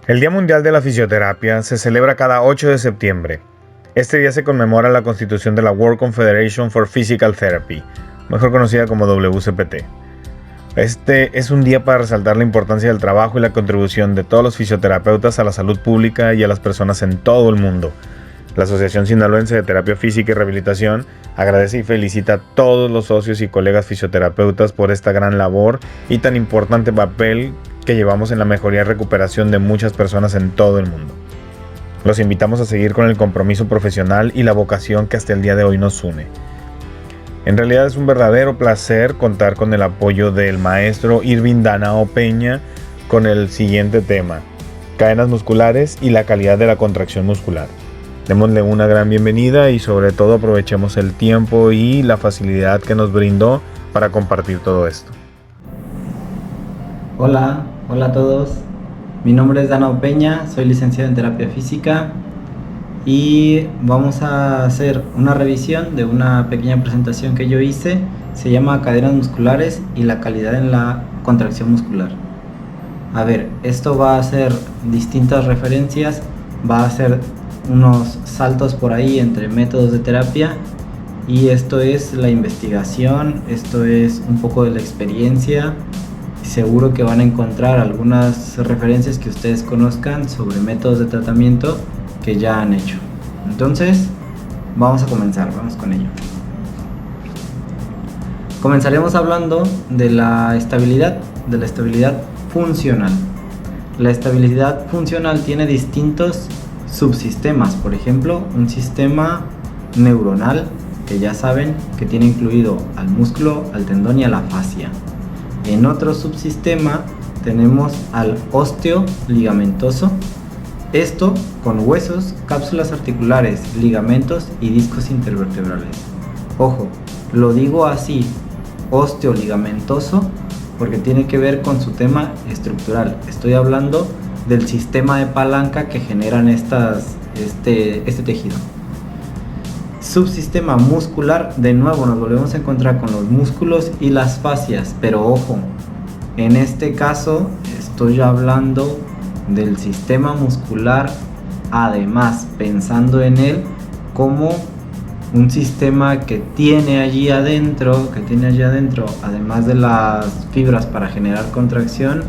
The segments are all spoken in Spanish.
El Día Mundial de la Fisioterapia se celebra cada 8 de septiembre. Este día se conmemora la constitución de la World Confederation for Physical Therapy, mejor conocida como WCPT. Este es un día para resaltar la importancia del trabajo y la contribución de todos los fisioterapeutas a la salud pública y a las personas en todo el mundo. La Asociación Sinaloense de Terapia Física y Rehabilitación agradece y felicita a todos los socios y colegas fisioterapeutas por esta gran labor y tan importante papel que llevamos en la mejoría y recuperación de muchas personas en todo el mundo. Los invitamos a seguir con el compromiso profesional y la vocación que hasta el día de hoy nos une. En realidad es un verdadero placer contar con el apoyo del maestro Irving Danao Peña con el siguiente tema: cadenas musculares y la calidad de la contracción muscular. Démosle una gran bienvenida y sobre todo aprovechemos el tiempo y la facilidad que nos brindó para compartir todo esto. Hola a todos. Mi nombre es Danao Peña, soy licenciado en terapia física y vamos a hacer una revisión de una pequeña presentación que yo hice. Se llama cadenas musculares y la calidad en la contracción muscular. A ver, esto va a ser distintas referencias, va a ser unos saltos por ahí entre métodos de terapia, y esto es la investigación, esto es un poco de la experiencia. Seguro que van a encontrar algunas referencias que ustedes conozcan sobre métodos de tratamiento que ya han hecho. Entonces, vamos a comenzar, vamos con ello. Comenzaremos hablando de la estabilidad funcional. La estabilidad funcional tiene distintos subsistemas. Por ejemplo, un sistema neuronal, que ya saben que tiene incluido al músculo, al tendón y a la fascia. En otro subsistema tenemos al osteoligamentoso, esto con huesos, cápsulas articulares, ligamentos y discos intervertebrales. Ojo, lo digo así, osteoligamentoso, porque tiene que ver con su tema estructural. Estoy hablando del sistema de palanca que generan este tejido. Subsistema muscular, de nuevo nos volvemos a encontrar con los músculos y las fascias, pero ojo, en este caso estoy hablando del sistema muscular, además pensando en él como un sistema que tiene allí adentro, además de las fibras para generar contracción,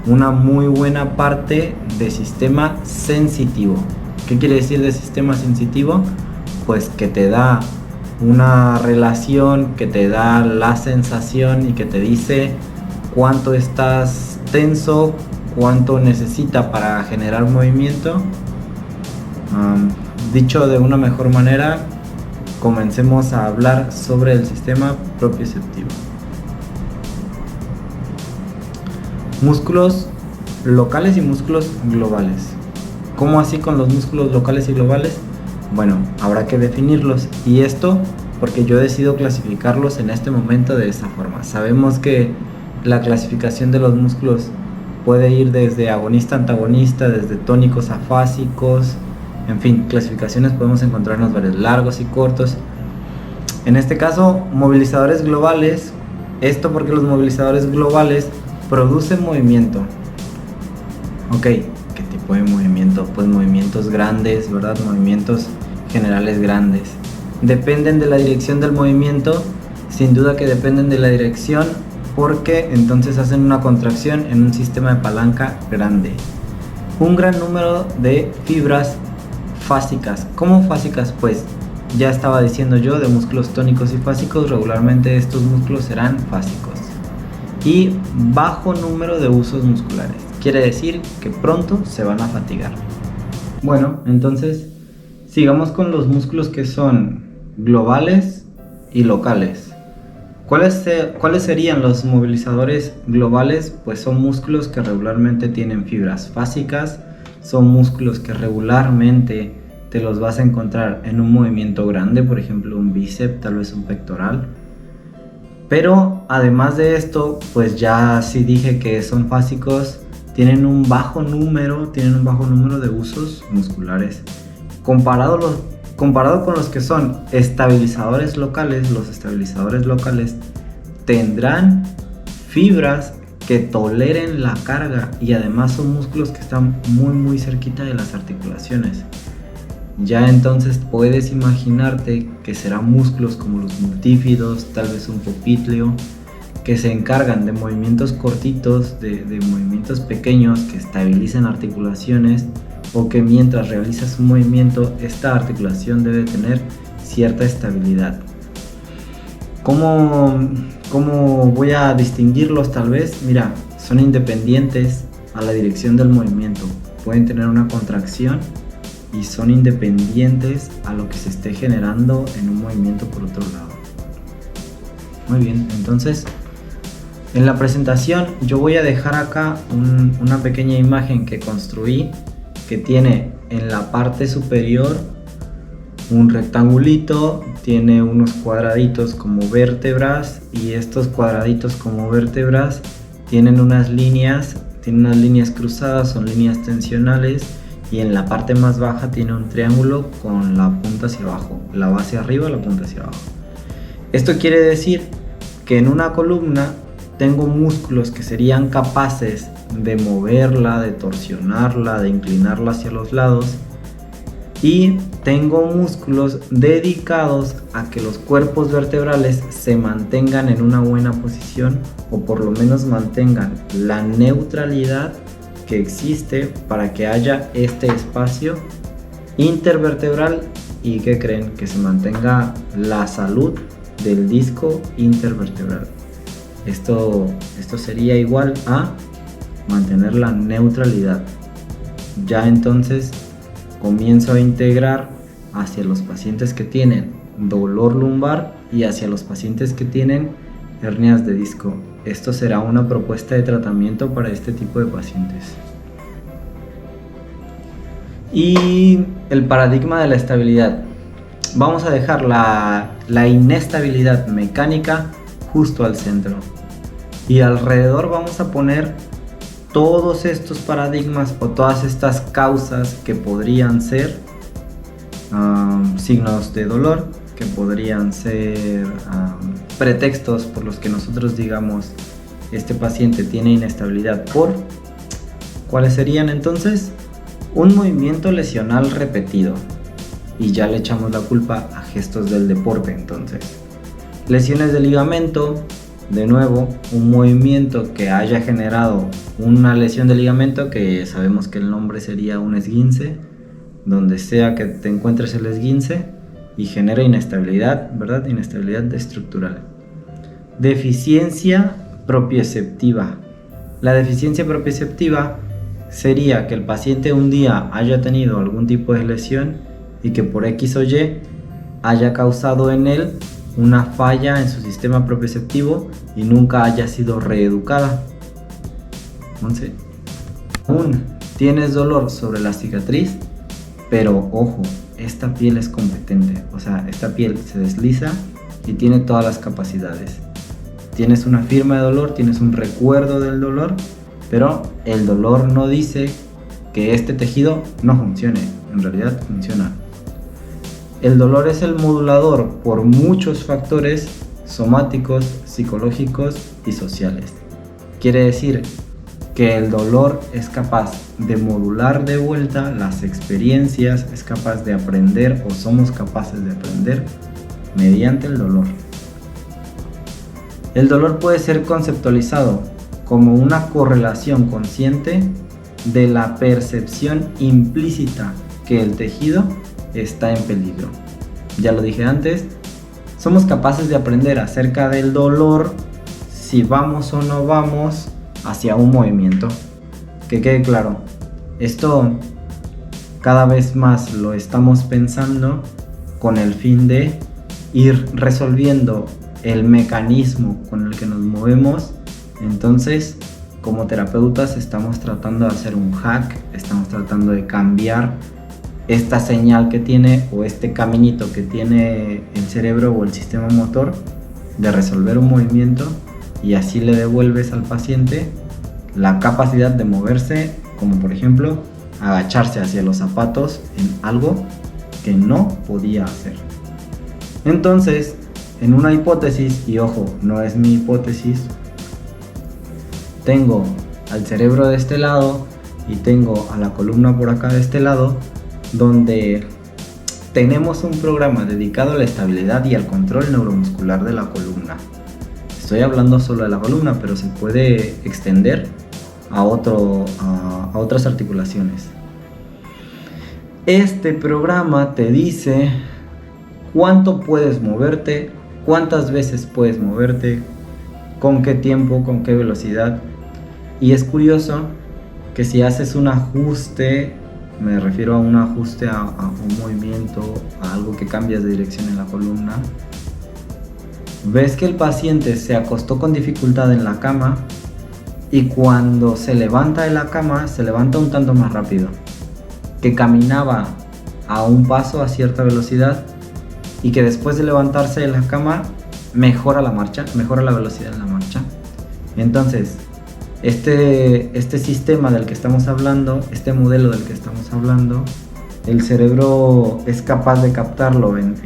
una muy buena parte de sistema sensitivo. ¿Qué quiere decir de sistema sensitivo? Pues que te da una relación, que te da la sensación y que te dice cuánto estás tenso, cuánto necesita para generar movimiento. Dicho de una mejor manera, comencemos a hablar sobre el sistema propioceptivo. Músculos locales y músculos globales. ¿Cómo así con los músculos locales y globales? Bueno, habrá que definirlos, y esto porque yo decido clasificarlos en este momento de esta forma. Sabemos que la clasificación de los músculos puede ir desde agonista-antagonista, desde tónicos a fásicos, en fin, clasificaciones podemos encontrarnos varios, largos y cortos. En este caso, movilizadores globales, esto porque los movilizadores globales producen movimiento. Ok, ¿qué tipo de movimiento? Pues movimientos grandes, ¿verdad? Movimientos generales grandes. Dependen de la dirección del movimiento, sin duda que dependen de la dirección, porque entonces hacen una contracción en un sistema de palanca grande. Un gran número de fibras fásicas. ¿Cómo fásicas? Pues ya estaba diciendo yo, de músculos tónicos y fásicos. Regularmente estos músculos serán fásicos. Y bajo número de usos musculares. Quiere decir que pronto se van a fatigar. Bueno, entonces sigamos con los músculos que son globales y locales. ¿Cuáles serían los movilizadores globales? Pues son músculos que regularmente tienen fibras fásicas, son músculos que regularmente te los vas a encontrar en un movimiento grande, por ejemplo un bíceps, tal vez un pectoral. Pero además de esto, pues ya sí dije que son fásicos, tienen un bajo número de usos musculares. Comparado con los que son estabilizadores locales, los estabilizadores locales tendrán fibras que toleren la carga, y además son músculos que están muy cerquita de las articulaciones. Ya entonces puedes imaginarte que serán músculos como los multífidos, tal vez un popliteo, que se encargan de movimientos cortitos, de movimientos pequeños que estabilicen articulaciones, o que mientras realizas un movimiento esta articulación debe tener cierta estabilidad. ¿Cómo voy a distinguirlos? Tal vez, mira, son independientes a la dirección del movimiento, pueden tener una contracción y son independientes a lo que se esté generando en un movimiento por otro lado. Muy bien, entonces en la presentación yo voy a dejar acá una pequeña imagen que construí, que tiene en la parte superior un rectangulito, tiene unos cuadraditos como vértebras, y estos cuadraditos como vértebras tienen unas líneas cruzadas, son líneas tensionales, y en la parte más baja tiene un triángulo con la punta hacia abajo, la base arriba, la punta hacia abajo. Esto quiere decir que en una columna tengo músculos que serían capaces de moverla, de torsionarla, de inclinarla hacia los lados, y tengo músculos dedicados a que los cuerpos vertebrales se mantengan en una buena posición, o por lo menos mantengan la neutralidad que existe para que haya este espacio intervertebral, y que creen que se mantenga la salud del disco intervertebral. Esto sería igual a mantener la neutralidad. Ya entonces comienzo a integrar hacia los pacientes que tienen dolor lumbar y hacia los pacientes que tienen hernias de disco. Esto será una propuesta de tratamiento para este tipo de pacientes. Y el paradigma de la estabilidad. Vamos a dejar la inestabilidad mecánica justo al centro, y alrededor vamos a poner todos estos paradigmas o todas estas causas que podrían ser signos de dolor, que podrían ser pretextos por los que nosotros digamos este paciente tiene inestabilidad por. ¿Cuáles serían entonces? Un movimiento lesional repetido, y ya le echamos la culpa a gestos del deporte. Entonces, lesiones de ligamento, de nuevo, un movimiento que haya generado una lesión de ligamento, que sabemos que el nombre sería un esguince, donde sea que te encuentres el esguince, y genera inestabilidad, ¿verdad? Inestabilidad estructural. Deficiencia propioceptiva. La deficiencia propioceptiva sería que el paciente un día haya tenido algún tipo de lesión y que por X o Y haya causado en él una falla en su sistema propioceptivo y nunca haya sido reeducada. Entonces, aún tienes dolor sobre la cicatriz, pero ojo, esta piel es competente, o sea, esta piel se desliza y tiene todas las capacidades. Tienes una firma de dolor, tienes un recuerdo del dolor, pero el dolor no dice que este tejido no funcione, en realidad funciona. El dolor es el modulador por muchos factores somáticos, psicológicos y sociales. Quiere decir que el dolor es capaz de modular de vuelta las experiencias, es capaz de aprender, o somos capaces de aprender mediante el dolor. El dolor puede ser conceptualizado como una correlación consciente de la percepción implícita que el tejido está en peligro. Ya lo dije antes, somos capaces de aprender acerca del dolor si vamos o no vamos hacia un movimiento. Que quede claro, esto cada vez más lo estamos pensando con el fin de ir resolviendo el mecanismo con el que nos movemos. Entonces, como terapeutas estamos tratando de hacer un hack, estamos tratando de cambiar esta señal que tiene, o este caminito que tiene el cerebro o el sistema motor de resolver un movimiento, y así le devuelves al paciente la capacidad de moverse, como por ejemplo agacharse hacia los zapatos en algo que no podía hacer. Entonces, en una hipótesis, y ojo, no es mi hipótesis, tengo al cerebro de este lado y tengo a la columna por acá de este lado, donde tenemos un programa dedicado a la estabilidad y al control neuromuscular de la columna. Estoy hablando solo de la columna, pero se puede extender a otras articulaciones. Este programa te dice cuánto puedes moverte, cuántas veces puedes moverte, con qué tiempo, con qué velocidad. Y es curioso que si haces un ajuste, me refiero a un ajuste a un movimiento, a algo que cambias de dirección en la columna, ves que el paciente se acostó con dificultad en la cama y cuando se levanta de la cama se levanta un tanto más rápido, que caminaba a un paso a cierta velocidad y que después de levantarse de la cama mejora la marcha, mejora la velocidad en la marcha. Entonces, este sistema del que estamos hablando, este modelo del que estamos hablando, el cerebro es capaz de captarlo en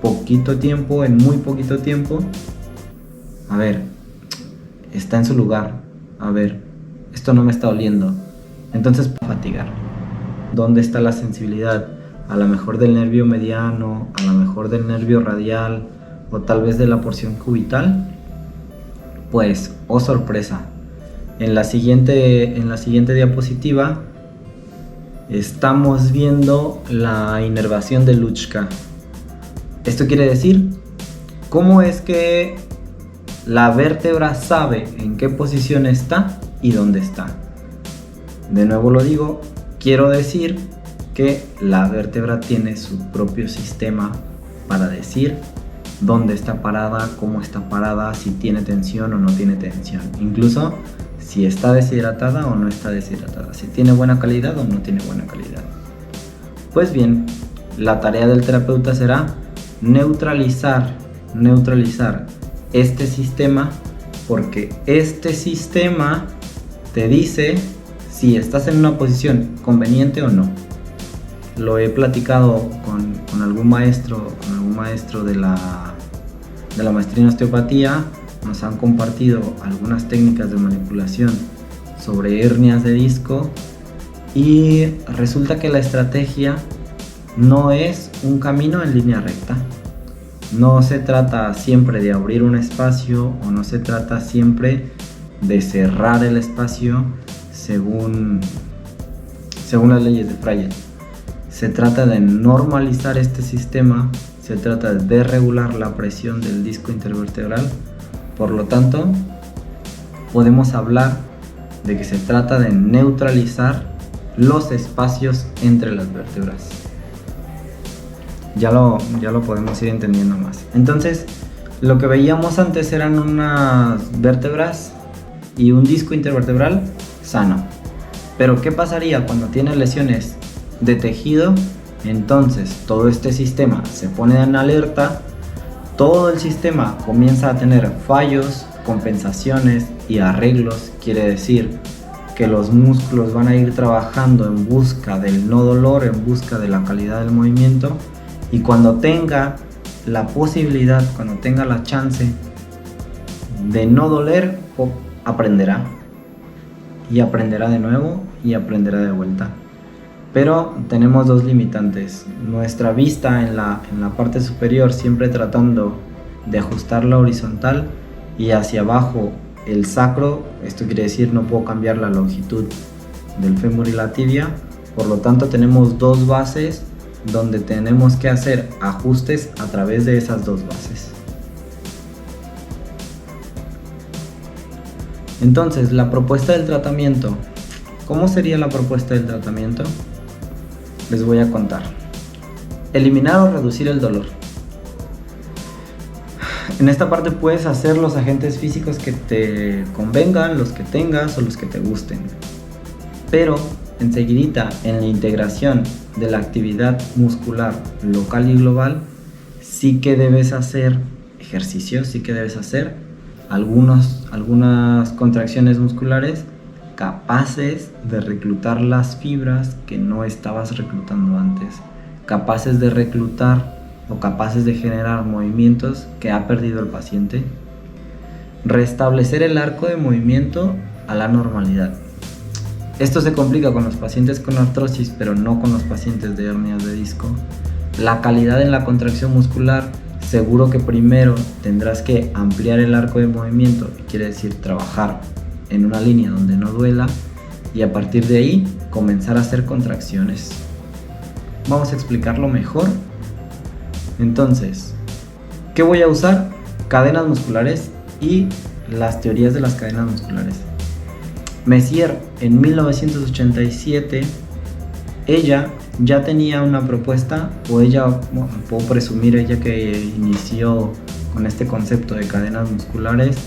poquito tiempo, en muy poquito tiempo. A ver, está en su lugar. A ver, esto no me está oliendo. Entonces, fatigar. ¿Dónde está la sensibilidad? A lo mejor del nervio mediano, a lo mejor del nervio radial, o tal vez de la porción cubital. Pues, oh sorpresa, en la siguiente diapositiva estamos viendo la inervación de Luschka. Esto quiere decir cómo es que la vértebra sabe en qué posición está y dónde está. De nuevo lo digo, quiero decir que la vértebra tiene su propio sistema para decir dónde está parada, cómo está parada, si tiene tensión o no tiene tensión, incluso si está deshidratada o no está deshidratada, si tiene buena calidad o no tiene buena calidad. Pues bien, la tarea del terapeuta será neutralizar este sistema, porque este sistema te dice si estás en una posición conveniente o no. Lo he platicado con algún maestro de la maestría en osteopatía. Nos han compartido algunas técnicas de manipulación sobre hernias de disco y resulta que la estrategia no es un camino en línea recta. No se trata siempre de abrir un espacio o no se trata siempre de cerrar el espacio según las leyes de Freinet. Se trata de normalizar este sistema, se trata de regular la presión del disco intervertebral. Por lo tanto, podemos hablar de que se trata de neutralizar los espacios entre las vértebras. Ya lo podemos ir entendiendo más. Entonces, lo que veíamos antes eran unas vértebras y un disco intervertebral sano. Pero ¿qué pasaría cuando tiene lesiones de tejido? Entonces todo este sistema se pone en alerta, todo el sistema comienza a tener fallos, compensaciones y arreglos. Quiere decir que los músculos van a ir trabajando en busca del no dolor, en busca de la calidad del movimiento, y cuando tenga la posibilidad, cuando tenga la chance de no doler, aprenderá y aprenderá de nuevo y aprenderá de vuelta. Pero tenemos dos limitantes: nuestra vista en la parte superior, siempre tratando de ajustarla horizontal, y hacia abajo el sacro. Esto quiere decir no puedo cambiar la longitud del fémur y la tibia. Por lo tanto, tenemos dos bases donde tenemos que hacer ajustes a través de esas dos bases. Entonces, la propuesta del tratamiento. ¿Cómo sería la propuesta del tratamiento? Les voy a contar. Eliminar o reducir el dolor. En esta parte puedes hacer los agentes físicos que te convengan, los que tengas o los que te gusten. Pero enseguidita, en la integración de la actividad muscular local y global, sí que debes hacer ejercicios, sí que debes hacer algunas contracciones musculares capaces de reclutar las fibras que no estabas reclutando antes, capaces de reclutar o capaces de generar movimientos que ha perdido el paciente. restablecer el arco de movimiento a la normalidad. Esto se complica con los pacientes con artrosis, pero no con los pacientes de hernias de disco. La calidad en la contracción muscular, seguro que primero tendrás que ampliar el arco de movimiento, quiere decir trabajar en una línea donde no duela, y a partir de ahí comenzar a hacer contracciones. Vamos a explicarlo mejor. Entonces, ¿qué voy a usar? Cadenas musculares y las teorías de las cadenas musculares. Messier en 1987, ella ya tenía una propuesta, o ella, bueno, puedo presumir, ella que inició con este concepto de cadenas musculares,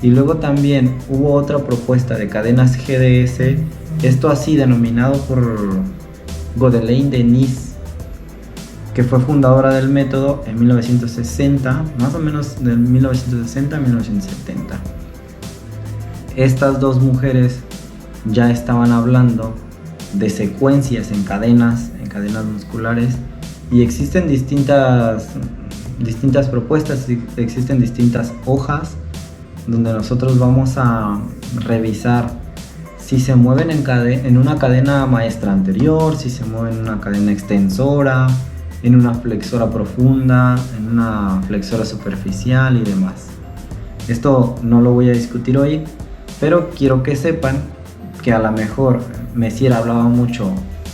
y luego también hubo otra propuesta de cadenas GDS, esto así denominado por Godelaine de Nice, que fue fundadora del método en 1960, más o menos de 1960 a 1970. Estas dos mujeres ya estaban hablando de secuencias en cadenas musculares, y existen distintas propuestas, existen distintas hojas donde nosotros vamos a revisar si se mueven en una cadena maestra anterior, si se mueven en una cadena extensora, en una flexora profunda, en una flexora superficial y demás. Esto no lo voy a discutir hoy, pero quiero que sepan que a lo mejor Messier hablaba mucho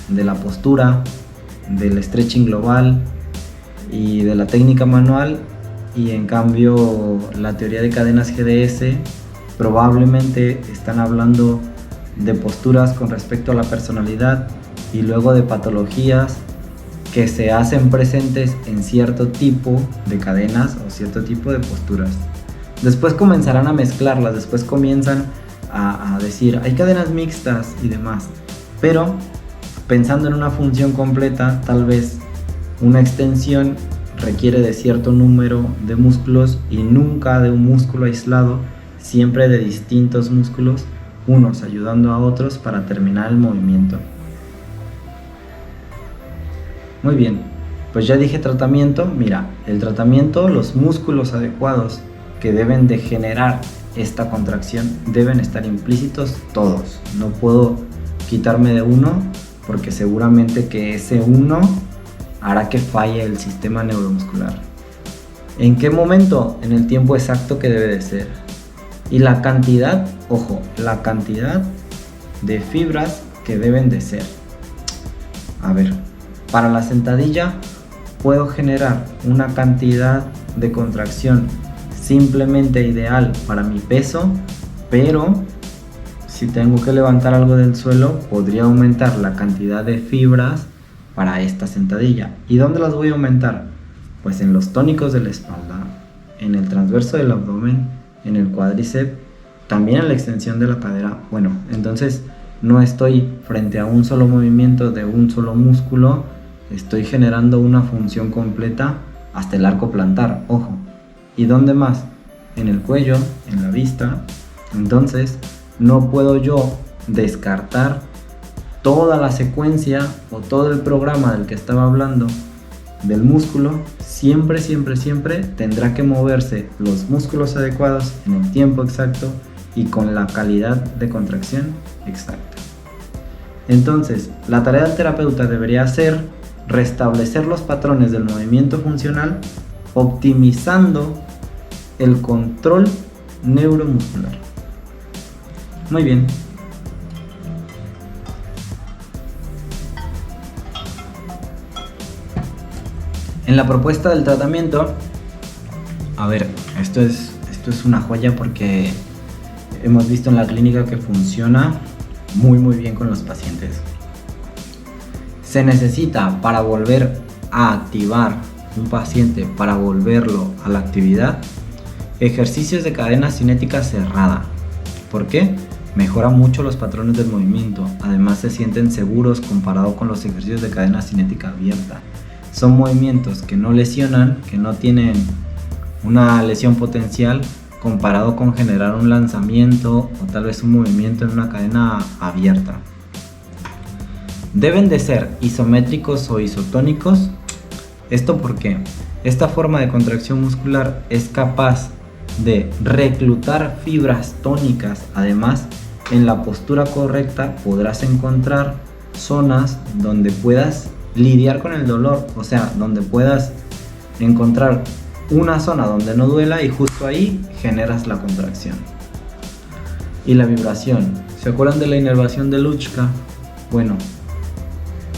de la postura, del stretching global y de la técnica manual, y en cambio la teoría de cadenas GDS probablemente están hablando de posturas con respecto a la personalidad y luego de patologías que se hacen presentes en cierto tipo de cadenas o cierto tipo de posturas. Después comenzarán a mezclarlas, después comienzan a decir hay cadenas mixtas y demás, pero pensando en una función completa, tal vez una extensión requiere de cierto número de músculos y nunca de un músculo aislado, siempre de distintos músculos, unos ayudando a otros para terminar el movimiento. Muy bien, pues ya dije tratamiento. Mira, el tratamiento, los músculos adecuados que deben de generar esta contracción deben estar implícitos todos. No puedo quitarme de uno porque seguramente que ese uno hará que falle el sistema neuromuscular. ¿En qué momento? En el tiempo exacto que debe de ser. Y la cantidad, ojo, la cantidad de fibras que deben de ser. A ver, para la sentadilla puedo generar una cantidad de contracción simplemente ideal para mi peso, pero si tengo que levantar algo del suelo, podría aumentar la cantidad de fibras para esta sentadilla. ¿Y dónde las voy a aumentar? Pues en los tónicos de la espalda, en el transverso del abdomen, en el cuádriceps, también en la extensión de la cadera. Bueno, entonces no estoy frente a un solo movimiento de un solo músculo, estoy generando una función completa hasta el arco plantar, ojo. ¿Y dónde más? En el cuello, en la vista. Entonces no puedo yo descartar toda la secuencia o todo el programa del que estaba hablando del músculo. Siempre tendrá que moverse los músculos adecuados en el tiempo exacto y con la calidad de contracción exacta. Entonces, la tarea del terapeuta debería ser restablecer los patrones del movimiento funcional, optimizando el control neuromuscular. Muy bien. En la propuesta del tratamiento, a ver, esto es una joya porque hemos visto en la clínica que funciona muy bien con los pacientes. Se necesita, para volver a activar un paciente, para volverlo a la actividad, ejercicios de cadena cinética cerrada. ¿Por qué? Mejora mucho los patrones del movimiento. Además se sienten seguros comparado con los ejercicios de cadena cinética abierta. Son movimientos que no lesionan, que no tienen una lesión potencial comparado con generar un lanzamiento o tal vez un movimiento en una cadena abierta. Deben de ser isométricos o isotónicos. ¿Esto por qué? Esta forma de contracción muscular es capaz de reclutar fibras tónicas. Además, en la postura correcta podrás encontrar zonas donde puedas lidiar con el dolor, o sea, donde puedas encontrar una zona donde no duela y justo ahí generas la contracción. Y la vibración, ¿se acuerdan de la inervación de Luchka? Bueno,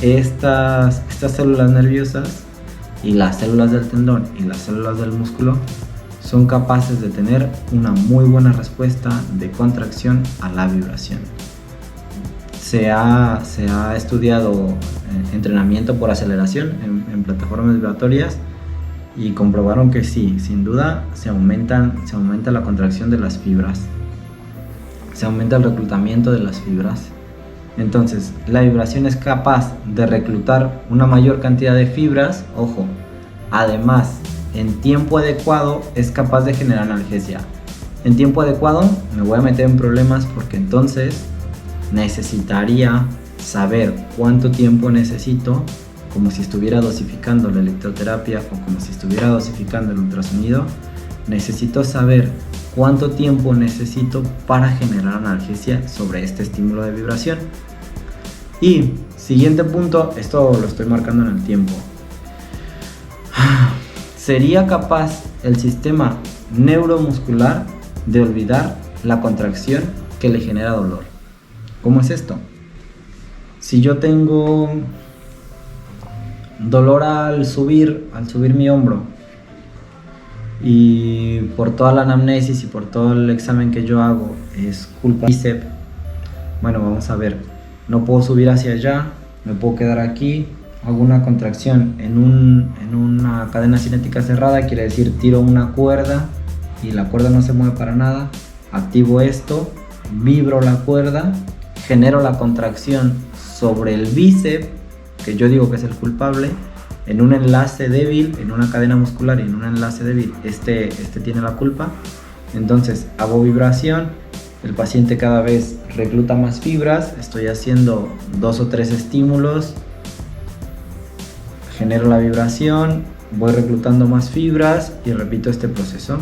estas células nerviosas y las células del tendón y las células del músculo son capaces de tener una muy buena respuesta de contracción a la vibración. Se ha estudiado entrenamiento por aceleración en plataformas vibratorias y comprobaron que sí, sin duda se aumenta la contracción de las fibras, se aumenta el reclutamiento de las fibras. Entonces, la vibración es capaz de reclutar una mayor cantidad de fibras, ojo, además, en tiempo adecuado es capaz de generar analgesia. En tiempo adecuado me voy a meter en problemas porque entonces necesitaría saber cuánto tiempo necesito, como si estuviera dosificando la electroterapia o como si estuviera dosificando el ultrasonido. Necesito saber cuánto tiempo necesito para generar analgesia sobre este estímulo de vibración. Y siguiente punto, esto lo estoy marcando en el tiempo. ¿Sería capaz el sistema neuromuscular de olvidar la contracción que le genera dolor? ¿Cómo es esto? Si yo tengo dolor al subir mi hombro y por toda la anamnesis y por todo el examen que yo hago es culpa del bíceps, bueno, vamos a ver, no puedo subir hacia allá, me puedo quedar aquí, hago una contracción en una cadena cinética cerrada, quiere decir tiro una cuerda y la cuerda no se mueve para nada, activo esto, vibro la cuerda, genero la contracción sobre el bíceps, que yo digo que es el culpable, en un enlace débil, en una cadena muscular y en un enlace débil, este tiene la culpa. Entonces hago vibración, el paciente cada vez recluta más fibras, estoy haciendo 2 o 3 estímulos, genero la vibración, voy reclutando más fibras y repito este proceso.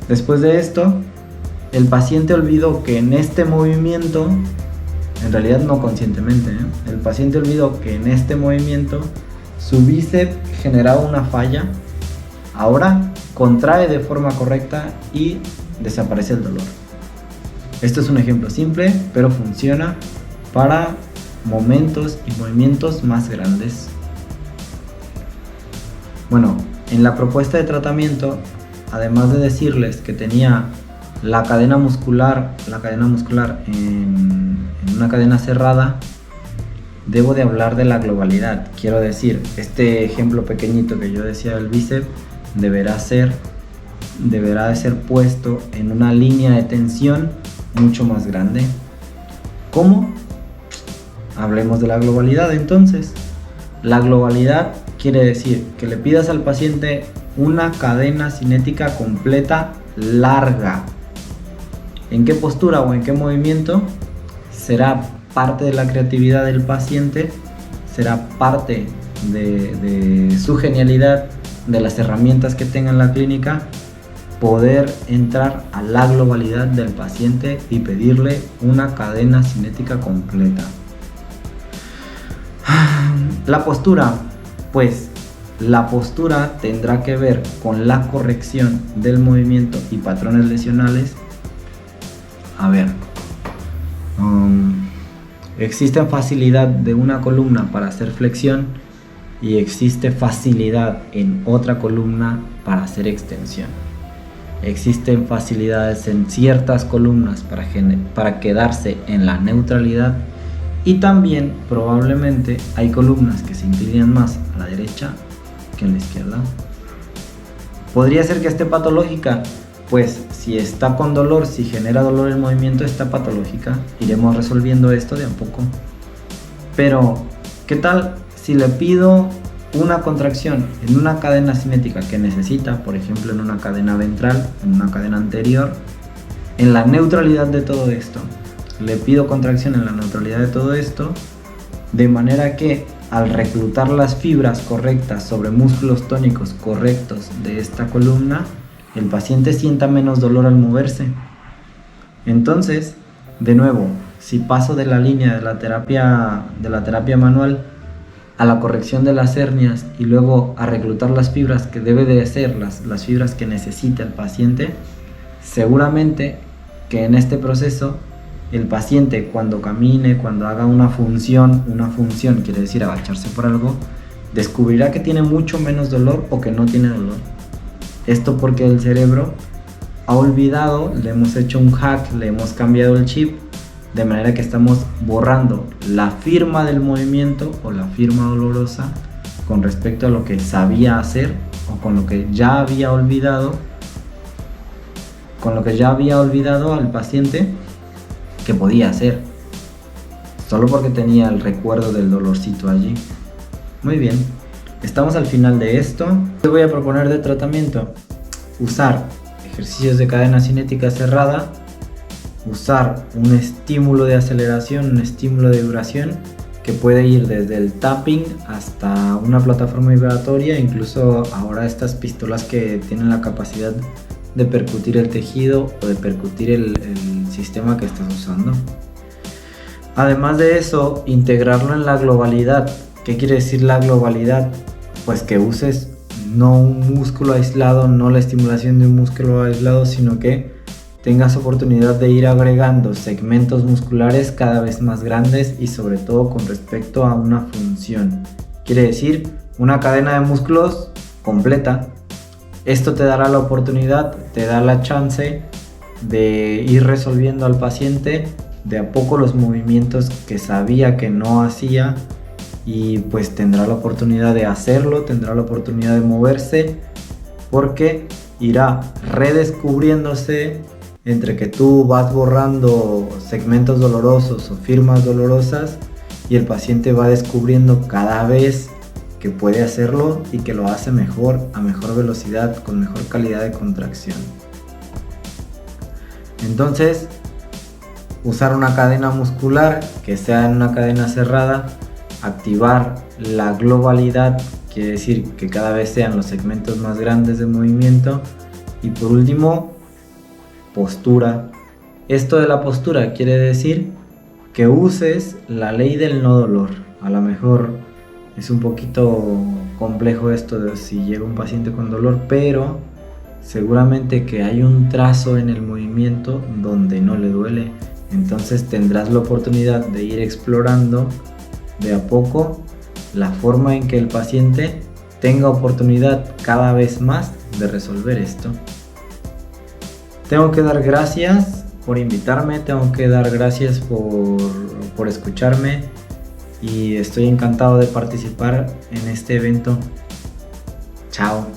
Después de esto, el paciente olvidó que en este movimiento, en realidad no conscientemente, el paciente olvidó que en este movimiento su bíceps generaba una falla, ahora contrae de forma correcta y desaparece el dolor. Esto es un ejemplo simple, pero funciona para momentos y movimientos más grandes. Bueno, en la propuesta de tratamiento, además de decirles que tenía la cadena muscular en una cadena cerrada, debo de hablar de la globalidad. Quiero decir, este ejemplo pequeñito que yo decía del bíceps deberá de ser puesto en una línea de tensión mucho más grande. ¿Cómo? Hablemos de la globalidad entonces. La globalidad quiere decir que le pidas al paciente una cadena cinética completa larga. ¿En qué postura o en qué movimiento? Será parte de la creatividad del paciente, será parte de su genialidad, de las herramientas que tenga en la clínica, poder entrar a la globalidad del paciente y pedirle una cadena cinética completa. La postura, pues la postura tendrá que ver con la corrección del movimiento y patrones lesionales. A ver, existe facilidad de una columna para hacer flexión y existe facilidad en otra columna para hacer extensión. Existen facilidades en ciertas columnas para quedarse en la neutralidad y también probablemente hay columnas que se inclinan más a la derecha que a la izquierda. ¿Podría ser que esté patológica? Pues si está con dolor, si genera dolor el movimiento, está patológica. Iremos resolviendo esto de a poco. Pero, ¿qué tal si le pido una contracción en una cadena cinética que necesita, por ejemplo en una cadena ventral, en una cadena anterior, en la neutralidad de todo esto? Le pido contracción en la neutralidad de todo esto, de manera que al reclutar las fibras correctas sobre músculos tónicos correctos de esta columna, el paciente sienta menos dolor al moverse. Entonces, de nuevo, si paso de la línea de la terapia manual a la corrección de las hernias y luego a reclutar las fibras que debe de ser, las fibras que necesita el paciente, seguramente que en este proceso el paciente cuando camine, cuando haga una función quiere decir agacharse por algo, descubrirá que tiene mucho menos dolor o que no tiene dolor. Esto porque el cerebro ha olvidado, le hemos hecho un hack, le hemos cambiado el chip, de manera que estamos borrando la firma del movimiento o la firma dolorosa con respecto a lo que sabía hacer o con lo que ya había olvidado, al paciente que podía hacer, solo porque tenía el recuerdo del dolorcito allí. Muy bien, estamos al final de esto. Te voy a proponer de tratamiento: usar ejercicios de cadena cinética cerrada, usar un estímulo de aceleración, un estímulo de duración que puede ir desde el tapping hasta una plataforma vibratoria, incluso ahora estas pistolas que tienen la capacidad de percutir el tejido o de percutir el sistema que estás usando. Además de eso, integrarlo en la globalidad. ¿Qué quiere decir la globalidad? Pues que uses no un músculo aislado, no la estimulación de un músculo aislado, sino que tengas oportunidad de ir agregando segmentos musculares cada vez más grandes y sobre todo con respecto a una función. Quiere decir una cadena de músculos completa. Esto te dará la oportunidad, te da la chance de ir resolviendo al paciente de a poco los movimientos que sabía que no hacía, y pues tendrá la oportunidad de hacerlo, tendrá la oportunidad de moverse, porque irá redescubriéndose entre que tú vas borrando segmentos dolorosos o firmas dolorosas y el paciente va descubriendo cada vez que puede hacerlo y que lo hace mejor, a mejor velocidad, con mejor calidad de contracción. Entonces, usar una cadena muscular que sea en una cadena cerrada, activar la globalidad, quiere decir que cada vez sean los segmentos más grandes de movimiento, y por último, postura. Esto de la postura quiere decir que uses la ley del no dolor. A lo mejor es un poquito complejo esto de si llega un paciente con dolor, pero seguramente que hay un trazo en el movimiento donde no le duele. Entonces tendrás la oportunidad de ir explorando de a poco la forma en que el paciente tenga oportunidad cada vez más de resolver esto. Tengo que dar gracias por invitarme, tengo que dar gracias por escucharme, y estoy encantado de participar en este evento. Chao.